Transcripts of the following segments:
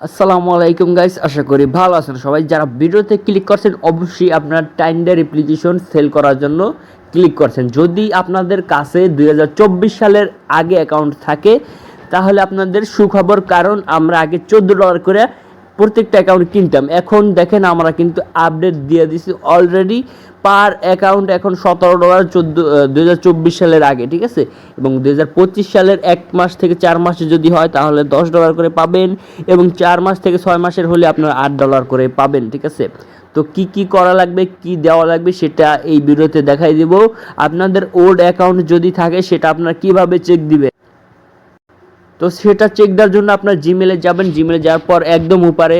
আসসালামু আলাইকুম গাইস, আশা করি ভালো আছেন সবাই। যারা ভিডিওতে ক্লিক করছেন অবশ্যই আপনার টাইন্ডার অ্যাপ্লিকেশন সেল করার জন্য ক্লিক করছেন। যদি আপনাদের কাছে 2024 সালের আগে অ্যাকাউন্ট থাকে তাহলে আপনাদের সুখবর, কারণ আমরা আগে $14 করে প্রত্যেকটা অ্যাকাউন্ট কিনতাম। এখন দেখেন আমরা কিন্তু আপডেট দিয়ে দিছি অলরেডি, পার অ্যাকাউন্ট এখন $17 2024 সালের আগে, ঠিক আছে। এবং 2025 সালের 1 মাস থেকে 4 মাসে যদি হয় তাহলে $10 করে পাবেন, এবং 4 মাস থেকে 6 মাসের হলে আপনার $8 করে পাবেন, ঠিক আছে। তো কি কি করা লাগবে, কি দেওয়া লাগবে সেটা এই ভিডিওতে দেখাই দেব। আপনাদের ওল্ড অ্যাকাউন্ট যদি থাকে সেটা আপনারা কিভাবে চেক দিবেন, তো সেটা চেক দেওয়ার জন্য আপনার জিমেলে যাবেন। জিমেলে যাওয়ার পর একদম উপরে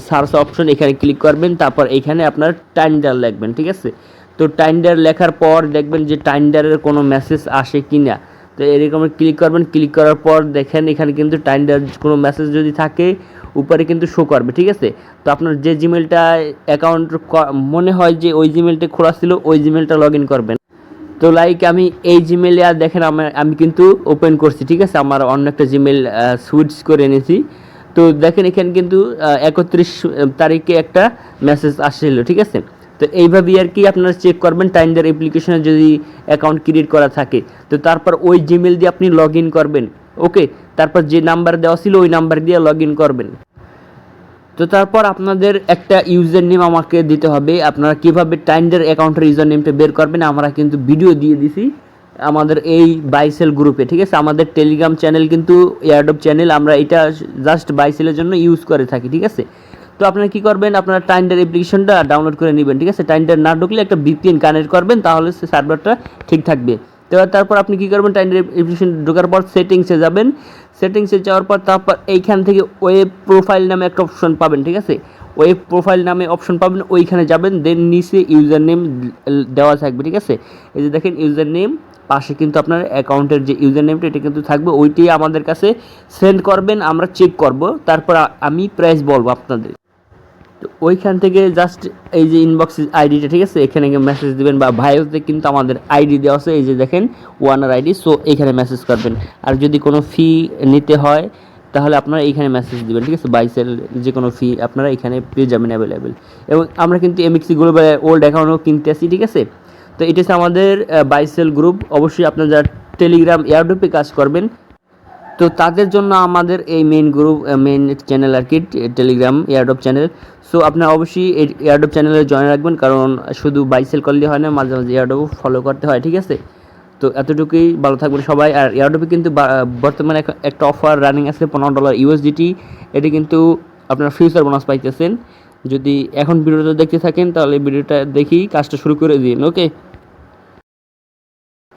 সার্চ অপশন, এখানে ক্লিক করবেন। তারপর এখানে আপনার টাইন্ডার লিখবেন, ঠিক আছে। তো টাইন্ডার লেখার পর দেখবেন যে টাইন্ডারের কোনো মেসেজ আসে কি না। তো এরকম ক্লিক করবেন। ক্লিক করার পর দেখেন এখানে কিন্তু টাইন্ডার কোনো মেসেজ যদি থাকে উপরে কিন্তু শো করবে, ঠিক আছে। তো আপনার যে জিমেলটা অ্যাকাউন্ট মনে হয় যে ওই জিমেলটা খোলা ছিল ওই জিমেলটা লগ ইন করবেন। তো লাইক আমি এই জিমেলে আর দেখেন আমি কিন্তু ওপেন করছি, ঠিক আছে। আমার অন্য একটা জিমেল সুইচ করে এনেছি। তো দেখেন এখানে কিন্তু 31 তারিখে একটা মেসেজ আসছিল, ঠিক আছে। তো এইভাবেই আর কি আপনারা চেক করবেন টাইন্ডার অ্যাপ্লিকেশনে যদি অ্যাকাউন্ট ক্রিয়েট করা থাকে। তো তারপর ওই জিমেল দিয়ে আপনি লগ ইন করবেন, ওকে। তারপর যে নাম্বার দেওয়া ছিল ওই নাম্বার দিয়ে লগ ইন করবেন। তো তারপর আপনাদের একটা ইউজার নেম আমাকে দিতে হবে। আপনারা কীভাবে টাইন্ডার অ্যাকাউন্টের ইউজার নেমটা বের করবেন আমরা কিন্তু ভিডিও দিয়ে দিছি আমাদের এই বাইসেল গ্রুপে, ঠিক আছে। আমাদের টেলিগ্রাম চ্যানেল কিন্তু এয়ারড্রপ চ্যানেল, আমরা এটা জাস্ট বাইসেলের জন্য ইউজ করে থাকি, ঠিক আছে। তো আপনারা কী করবেন, আপনারা টাইন্ডার অ্যাপ্লিকেশনটা ডাউনলোড করে নেবেন, ঠিক আছে। টাইন্ডার না ঢুকলে একটা VPN কানেক্ট করবেন, তাহলে সে সার্ভারটা ঠিক থাকবে। তো তারপর আপনি কী করবেন, টাইন্ডার অ্যাপ্লিকেশন ঢোকার পর সেটিংসে যাবেন। সেটিংসে যাওয়ার পর তারপর এইখান থেকে ওয়েব প্রোফাইল নামে একটা অপশন পাবেন, ঠিক আছে। ওয়েব প্রোফাইল নামে অপশন পাবেন, ওইখানে যাবেন। দেন নিচে ইউজার নেম দেওয়া থাকবে, ঠিক আছে। এই যে দেখেন ইউজার নেম, পাশে কিন্তু আপনার অ্যাকাউন্টের যে ইউজার নেমটা এটা কিন্তু থাকবে, ওইটি আমাদের কাছে সেন্ড করবেন, আমরা চেক করব। তারপর আমি প্রাইস বলবো আপনাদের। তো ওইখান থেকে জাস্ট এই যে ইনবক্স আইডিটা, ঠিক আছে, এখানে মেসেজ দেবেন, বা ভাইওতে কিন্তু আমাদের আইডি দেওয়া আছে, এই যে দেখেন ওয়ানার আইডি। সো এখানে মেসেজ করবেন। আর যদি কোনো ফি নিতে হয় তাহলে আপনারা এইখানে মেসেজ দেবেন, ঠিক আছে। বাইসেল যে কোনো ফি আপনারা এখানে পেয়ে যাবেন অ্যাভেলেবেল। এবং আমরা কিন্তু MXC গ্রুপের ওল্ড অ্যাকাউন্টও কিনতে আসি, ঠিক আছে। তো এটা হচ্ছে আমাদের বাইসেল গ্রুপ। অবশ্যই আপনারা যারা টেলিগ্রাম এয়ারড্রপে কাজ করবেন তো তাদের জন্য আমাদের এই মেইন গ্রুপ, মেইন চ্যানেল আর কি, টেলিগ্রাম এয়ারড্রপ চ্যানেল। সো আপনারা অবশ্যই এই এয়ারড্রপ চ্যানেলে জয়েন রাখবেন, কারণ শুধু বাইসেল করলে হয় না, মাঝে মাঝে এয়ারড্রপ ফলো করতে হয়, ঠিক আছে। তো এতটুকুই, ভালো থাকবেন সবাই। আর এয়ারড্রপে কিন্তু বর্তমানে একটা অফার রানিং আছে $15 USDT। এটি কিন্তু আপনারা ফিউচার বোনাস পাইতেছেন। যদি এখন ভিডিওটা দেখতে থাকেন তাহলে ভিডিওটা দেখি কাজটা শুরু করে দিন, ওকে।